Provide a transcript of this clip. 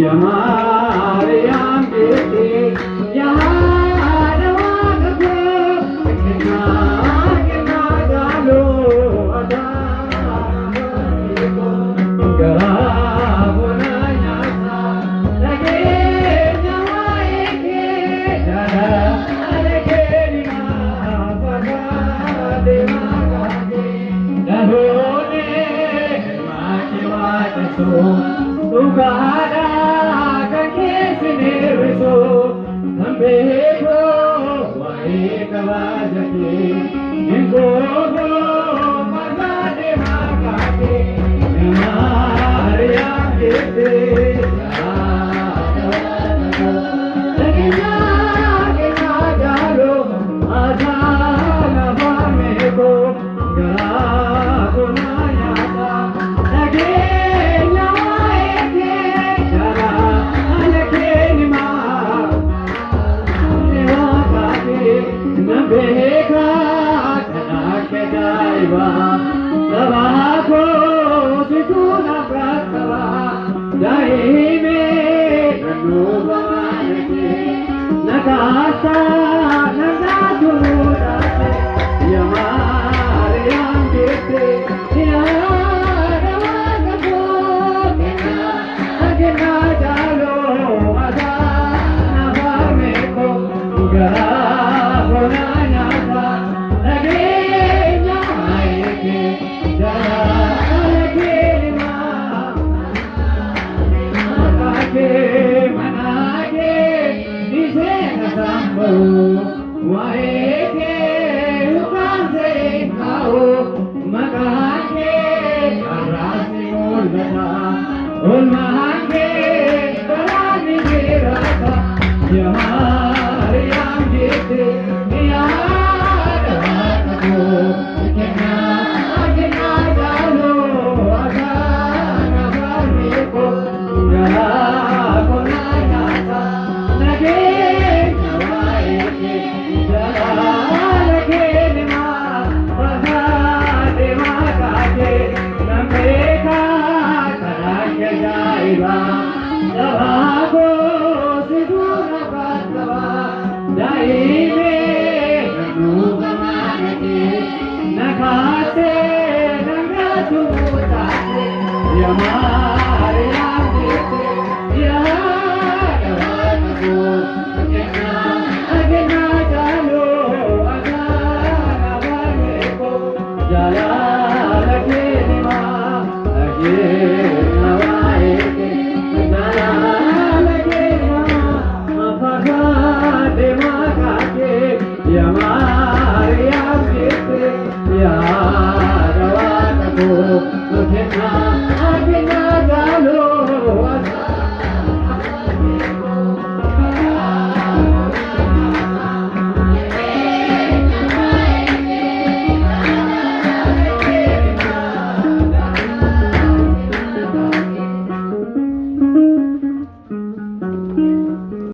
የማርያም ቤቴ ያደዋ ገቦ ግና ዳሎ ገራቦና ኛታ ለጌኛ ዋይኬ ለጌኒማ ፈጋ ደማጋጌ ለሆኔ ማኪዋተቶ ቱጋዳ ከኬስኔርሶ ተንቤቶ ዋይ ከባጀቴ ንጎጎ ማዛዴ ማጋቴ የማርያም ጌቴ ለጌና ጌና ዳሎ አዛና ባሜኮ ገራጎና ኛታ ለጌኛ ዋይኬ ጃላ አለኬኒማ ዋጋቴ ነቤካ ከናከዳይባ ሰባኮ ሲቱና ብራከባ ዳይሜ ረኑባነቴ ነጋሳ ነጋቱዳቴ የማርያም ጌቴ ያደዋገቦ ገና ዳሎ አዛናባሜኮ ገራቦና ኛታ ለጌኛ ዋይኬ ጃለጌኒማ መናጌ ዲሴነ ሳምበው ዋይኬ ሁባንዘይካው መቃኬ አራሲ ሞልበታ ኦልማኬ በራኒ ጅራታ የማርያም ጌቴ ያደዋቀቦ ገና ገና ዳሎ አዛናባሜኮ ገራጎና ኛታ ለጌኛ ዋይኬ ጃለጌኒማ ፈጋዴ ማጋጌ ነቤካ ከናከጃይባ ሰባኮ ሲቱና ብራከባ ዳይሜ ረኑበማነቴ ነካቴ ነጋቱታቴ የማርያም ጌቴ ያደዋገቦ ገና ዳሎ አዛናባሜኮ ጃላ ለጌኒማ ለጌኛ ዋይኬ ጃላ ለጌኒማ ፈጋዴ ማጋጌ የማርያም ጌቴ ያደዋገቦ ገና